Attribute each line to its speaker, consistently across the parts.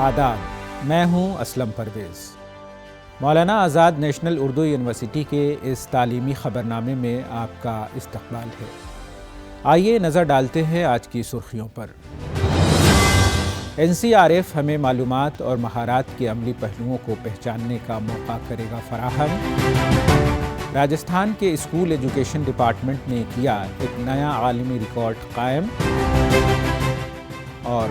Speaker 1: آداب، میں ہوں اسلم پرویز۔ مولانا آزاد نیشنل اردو یونیورسٹی کے اس تعلیمی خبرنامے میں آپ کا استقبال ہے۔ آئیے نظر ڈالتے ہیں آج کی سرخیوں پر۔ NCRF ہمیں معلومات اور مہارات کے عملی پہلوؤں کو پہچاننے کا موقع کرے گا فراہم۔ راجستھان کے اسکول ایجوکیشن ڈپارٹمنٹ نے کیا ایک نیا عالمی ریکارڈ قائم، اور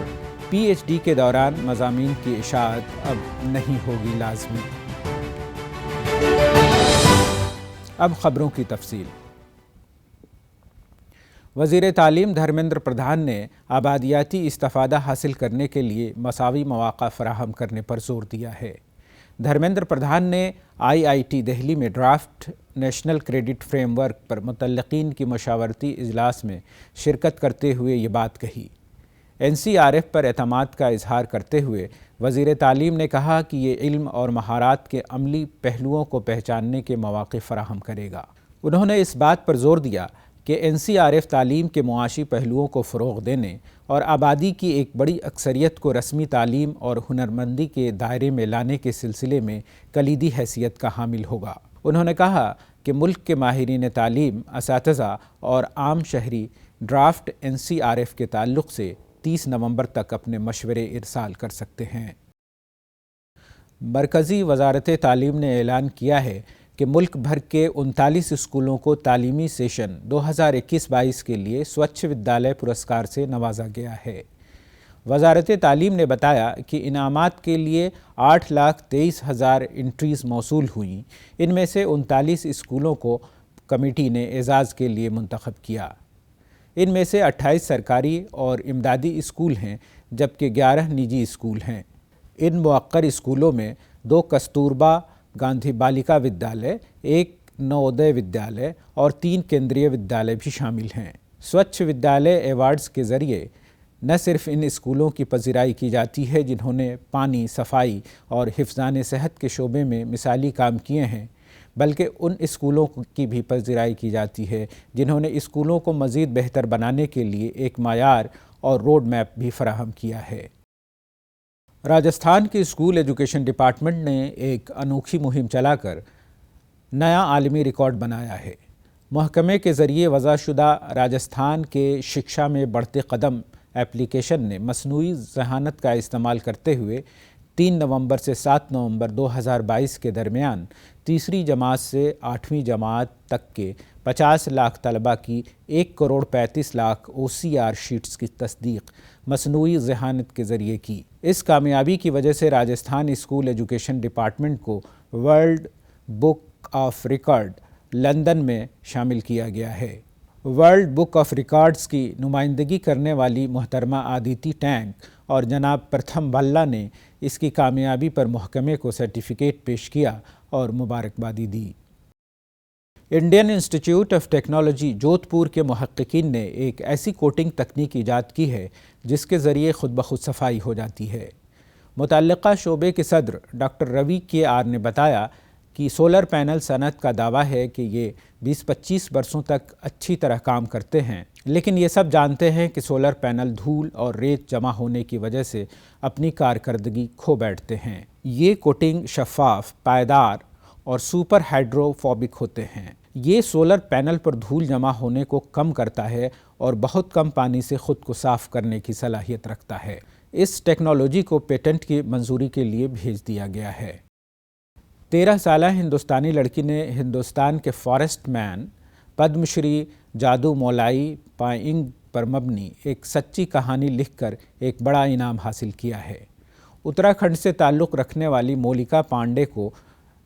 Speaker 1: PhD کے دوران مضامین کی اشاعت اب نہیں ہوگی لازمی۔ اب خبروں کی تفصیل۔ وزیر تعلیم دھرمیندر پردھان نے آبادیاتی استفادہ حاصل کرنے کے لیے مساوی مواقع فراہم کرنے پر زور دیا ہے۔ دھرمیندر پردھان نے IIT دہلی میں draft national credit framework پر متعلقین کی مشاورتی اجلاس میں شرکت کرتے ہوئے یہ بات کہی۔ NCRF پر اعتماد کا اظہار کرتے ہوئے وزیر تعلیم نے کہا کہ یہ علم اور مہارات کے عملی پہلوؤں کو پہچاننے کے مواقع فراہم کرے گا۔ انہوں نے اس بات پر زور دیا کہ NCRF تعلیم کے معاشی پہلوؤں کو فروغ دینے اور آبادی کی ایک بڑی اکثریت کو رسمی تعلیم اور ہنرمندی کے دائرے میں لانے کے سلسلے میں کلیدی حیثیت کا حامل ہوگا۔ انہوں نے کہا کہ ملک کے ماہرین تعلیم، اساتذہ اور عام شہری ڈرافٹ NCRF کے تعلق سے 30 نومبر تک اپنے مشورے ارسال کر سکتے ہیں۔ مرکزی وزارت تعلیم نے اعلان کیا ہے کہ ملک بھر کے 39 اسکولوں کو تعلیمی سیشن 2021-22 کے لیے سوچھ ودیالیہ پرسکار سے نوازا گیا ہے۔ وزارت تعلیم نے بتایا کہ انعامات کے لیے 8,23,000 انٹریز موصول ہوئیں۔ ان میں سے 39 اسکولوں کو کمیٹی نے اعزاز کے لیے منتخب کیا۔ ان میں سے 28 سرکاری اور امدادی اسکول ہیں، جبکہ 11 نجی اسکول ہیں۔ ان موقر اسکولوں میں 2 کستوربا گاندھی بالیکا ودیالیہ، 1 نوودے ودیالیہ اور 3 کیندریہ ودیالیہ بھی شامل ہیں۔ سوچھ ودیالیہ ایوارڈز کے ذریعے نہ صرف ان اسکولوں کی پذیرائی کی جاتی ہے جنہوں نے پانی، صفائی اور حفظان صحت کے شعبے میں مثالی کام کیے ہیں، بلکہ ان اسکولوں کی بھی پذیرائی کی جاتی ہے جنہوں نے اسکولوں کو مزید بہتر بنانے کے لیے ایک معیار اور روڈ میپ بھی فراہم کیا ہے۔ راجستھان کے اسکول ایجوکیشن ڈپارٹمنٹ نے ایک انوکھی مہم چلا کر نیا عالمی ریکارڈ بنایا ہے۔ محکمے کے ذریعے وضع شدہ راجستھان کے شکشا میں بڑھتے قدم ایپلیکیشن نے مصنوعی ذہانت کا استعمال کرتے ہوئے 3 نومبر سے 7 نومبر 2022 کے درمیان تیسری جماعت سے 8ویں جماعت تک کے 50 لاکھ طلبہ کی 1,35,00,000 OCR شیٹس کی تصدیق مصنوعی ذہانت کے ذریعے کی۔ اس کامیابی کی وجہ سے راجستھان اسکول ایجوکیشن ڈپارٹمنٹ کو world book of record London میں شامل کیا گیا ہے۔ ورلڈ بک آف ریکارڈز کی نمائندگی کرنے والی محترمہ آدیتی ٹینک اور جناب پرتھم بھلا نے اس کی کامیابی پر محکمے کو سرٹیفکیٹ پیش کیا اور مبارکبادی دی۔ انڈین انسٹیٹیوٹ آف ٹیکنالوجی جودھ پور کے محققین نے ایک ایسی کوٹنگ تکنیک ایجاد کی ہے جس کے ذریعے خود بخود صفائی ہو جاتی ہے۔ متعلقہ شعبے کے صدر ڈاکٹر روی KR نے بتایا کہ سولر پینل صنعت کا دعویٰ ہے کہ یہ 20-25 برسوں تک اچھی طرح کام کرتے ہیں، لیکن یہ سب جانتے ہیں کہ سولر پینل دھول اور ریت جمع ہونے کی وجہ سے اپنی کارکردگی کھو بیٹھتے ہیں۔ یہ کوٹنگ شفاف، پائیدار اور سپر ہائیڈروفوبک ہوتے ہیں۔ یہ سولر پینل پر دھول جمع ہونے کو کم کرتا ہے اور بہت کم پانی سے خود کو صاف کرنے کی صلاحیت رکھتا ہے۔ اس ٹیکنالوجی کو پیٹنٹ کی منظوری کے لیے بھیج دیا گیا ہے۔ 13 سالہ ہندوستانی لڑکی نے ہندوستان کے فارسٹ مین پدم شری جادو مولائی پائنگ پر مبنی ایک سچی کہانی لکھ کر ایک بڑا انعام حاصل کیا ہے۔ اتراکھنڈ سے تعلق رکھنے والی مولکا پانڈے کو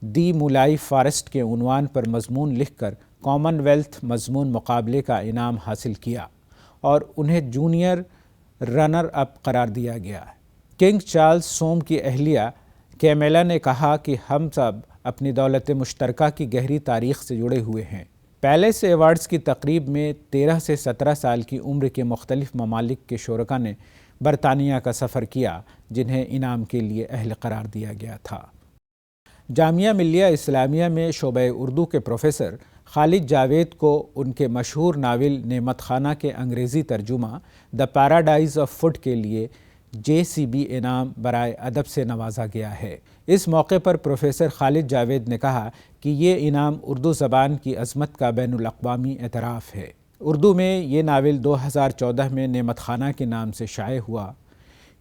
Speaker 1: دی مولائی فارسٹ کے عنوان پر مضمون لکھ کر کامن ویلتھ مضمون مقابلے کا انعام حاصل کیا اور انہیں جونیئر رنر اپ قرار دیا گیا۔ کنگ چارلس سوم کی اہلیہ کیمیلا نے کہا کہ ہم سب اپنی دولت مشترکہ کی گہری تاریخ سے جڑے ہوئے ہیں۔ پیلس ایوارڈز کی تقریب میں 13 سے 17 سال کی عمر کے مختلف ممالک کے شرکاء نے برطانیہ کا سفر کیا، جنہیں انعام کے لیے اہل قرار دیا گیا تھا۔ جامعہ ملیہ اسلامیہ میں شعبہ اردو کے پروفیسر خالد جاوید کو ان کے مشہور ناول نعمت خانہ کے انگریزی ترجمہ دی پیراڈائز آف فوڈ کے لیے JCB انعام برائے ادب سے نوازا گیا ہے۔ اس موقع پر پروفیسر خالد جاوید نے کہا کہ یہ انعام اردو زبان کی عظمت کا بین الاقوامی اعتراف ہے۔ اردو میں یہ ناول 2014 میں نعمت خانہ کے نام سے شائع ہوا۔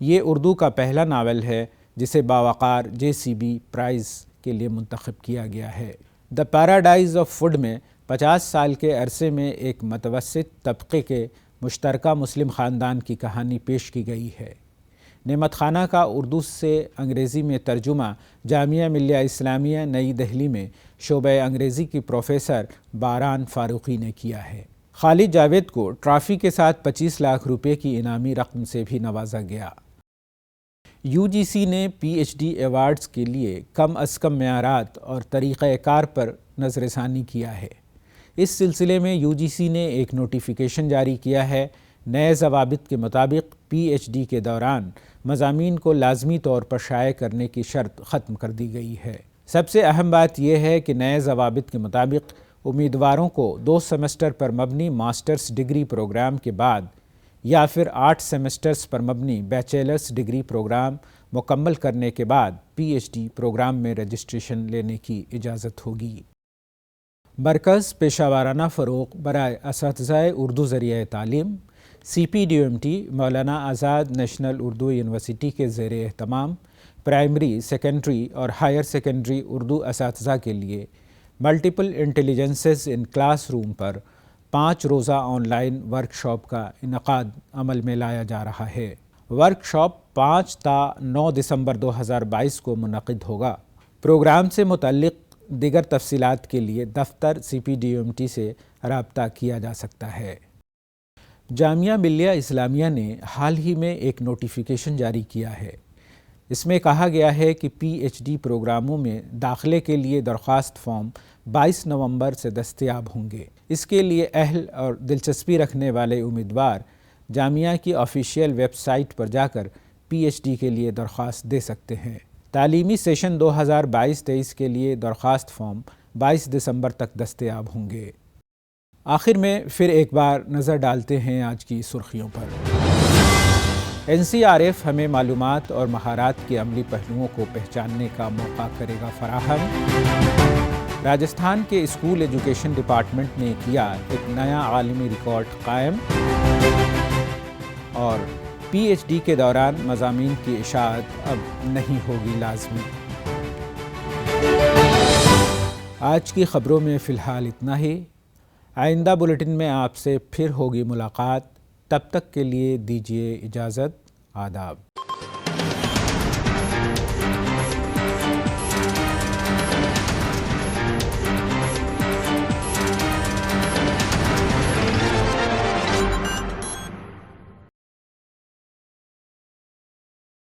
Speaker 1: یہ اردو کا پہلا ناول ہے جسے باوقار JCB پرائز کے لیے منتخب کیا گیا ہے۔ دی پیراڈائز آف فوڈ میں 50 سال کے عرصے میں ایک متوسط طبقے کے مشترکہ مسلم خاندان کی کہانی پیش کی گئی ہے۔ نعمت خانہ کا اردو سے انگریزی میں ترجمہ جامعہ ملیہ اسلامیہ نئی دہلی میں شعبہ انگریزی کی پروفیسر باران فاروقی نے کیا ہے۔ خالد جاوید کو ٹرافی کے ساتھ 25 لاکھ روپے کی انعامی رقم سے بھی نوازا گیا۔ UGC نے PhD ایوارڈز کے لیے کم از کم معیارات اور طریقہ کار پر نظر ثانی کیا ہے۔ اس سلسلے میں UGC نے ایک نوٹیفیکیشن جاری کیا ہے۔ نئے ضوابط کے مطابق PhD کے دوران مضامین کو لازمی طور پر شائع کرنے کی شرط ختم کر دی گئی ہے۔ سب سے اہم بات یہ ہے کہ نئے ضوابط کے مطابق امیدواروں کو 2 سیمسٹر پر مبنی ماسٹرز ڈگری پروگرام کے بعد یا پھر 8 سیمسٹرز پر مبنی بیچلرز ڈگری پروگرام مکمل کرنے کے بعد PhD پروگرام میں رجسٹریشن لینے کی اجازت ہوگی۔ مرکز پیشہ وارانہ فروغ برائے اساتذۂ اردو ذریعہ تعلیم CPDMT Maulana Azad national Urdu university کے زیر اہتمام پرائمری، سیکنڈری اور ہائر سیکنڈری اردو اساتذہ کے لیے multiple intelligences in class room پر 5 روزہ آن لائن ورکشاپ کا انعقاد عمل میں لایا جا رہا ہے۔ ورکشاپ 5 تا 9 دسمبر 2022 کو منعقد ہوگا۔ پروگرام سے متعلق دیگر تفصیلات کے لیے دفتر CPDMT سے رابطہ کیا جا سکتا ہے۔ جامعہ ملیہ اسلامیہ نے حال ہی میں ایک نوٹیفیکیشن جاری کیا ہے۔ اس میں کہا گیا ہے کہ PhD پروگراموں میں داخلے کے لیے درخواست فارم 22 نومبر سے دستیاب ہوں گے۔ اس کے لیے اہل اور دلچسپی رکھنے والے امیدوار جامعہ کی آفیشیل ویب سائٹ پر جا کر PhD کے لیے درخواست دے سکتے ہیں۔ تعلیمی سیشن 2022-23 کے لیے درخواست فارم 22 دسمبر تک دستیاب ہوں گے۔ آخر میں پھر ایک بار نظر ڈالتے ہیں آج کی سرخیوں پر۔ NCRF ہمیں معلومات اور مہارات کے عملی پہلوؤں کو پہچاننے کا موقع کرے گا فراہم۔ راجستھان کے اسکول ایجوکیشن ڈپارٹمنٹ نے کیا ایک نیا عالمی ریکارڈ قائم، اور PhD کے دوران مضامین کی اشاعت اب نہیں ہوگی لازمی۔ آج کی خبروں میں فی الحال اتنا ہی۔ آئندہ بلیٹن میں آپ سے پھر ہوگی ملاقات۔ تب تک کے لیے دیجیے اجازت۔ آداب۔